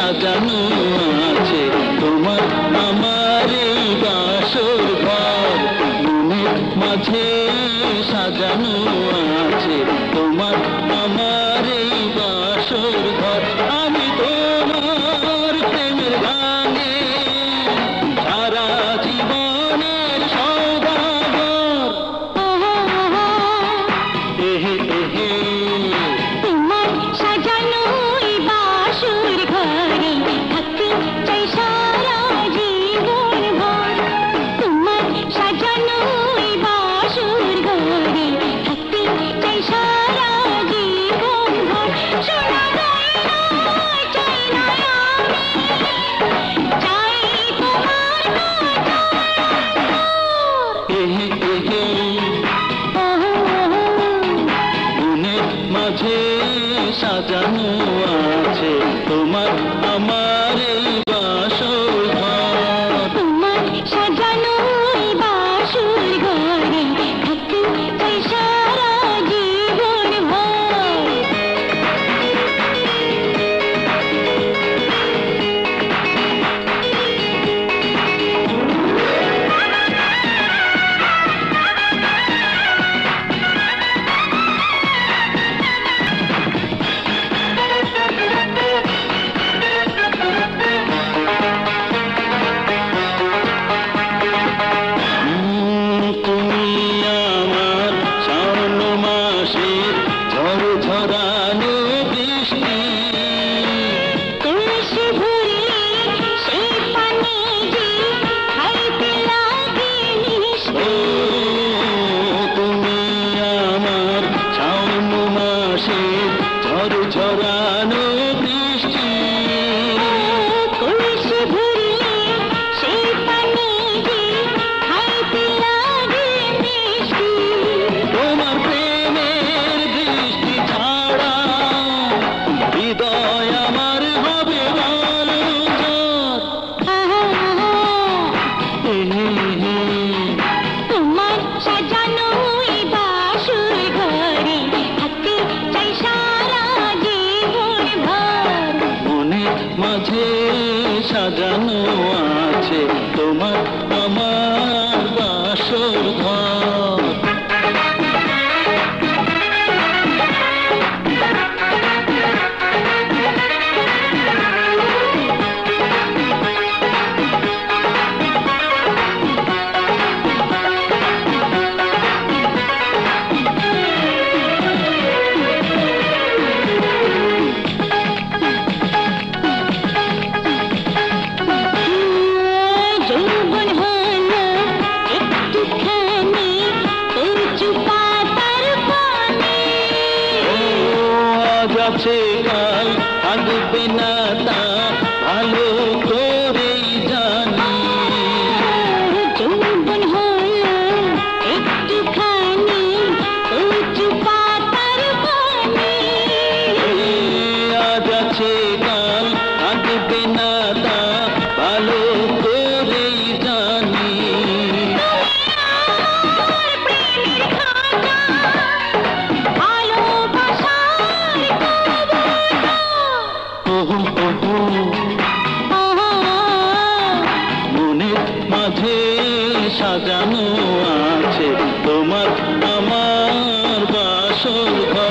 সাজানো আছে তোমার আমার এই বাসর ঘর। মনের মাঝে সাজানো আছে তোমার আমার এই বাসর ঘর। আমি তোমার প্রেমের গানে সারা জীবনের সওদাগর। এহে এহে তোমার সাজানো এই বাসর ঘরে থাকতে চাই সারা জীবন ভর। তোমার সাজানো এই বাসর ঘরে থাকতে চাই সারা জীবন ভর। শোনা যায় না, চাই না আমি, চাই তোমার এহে এহে মনের মাঝে সাজানো আছে তোমার আমার এই বাসর ঘর। তোমার সাজানো এই বাসর ঘরে থাকতে চাই সারা জীবন ভর। তুমি আমার শ্রাবণ মাসের ঝড় ঝরানো বৃষ্টি। কলসি ভরে সেই পানি যে খাইতে লাগে মিষ্টি। ও তুমি আমার শ্রাবণ মাসের ঝড় ঝরানো বৃষ্টি। কলসি ভরে সেই পানি যে খাইতে লাগে মিষ্টি। তোমার প্রেমের দৃষ্টি ছাড়া হৃদয় আমার হবে বলো ঝড়। তোমার সাজানো এই বাসর ঘরে থাকতে চাই সারা জীবন ভর। মনের মাঝে সাজানো আছে তোমার আমার বাসর ঘর। যৌবন হলো একটুখানি কচু পাতার পানি। ও আজ আছে কাল থাকবে না তা ভালো করেই জানি। যৌবন হলো একটুখানি কচু পাতার পানি। আজ আছে কাল থাকবে না তা ভালো করেই জানি। আমার প্রেমের খাতা, ভালোবাসার কবিতা। ওহো ওহো মনের মাঝে সাজানো আছে তোমার আমার বাসর ঘর।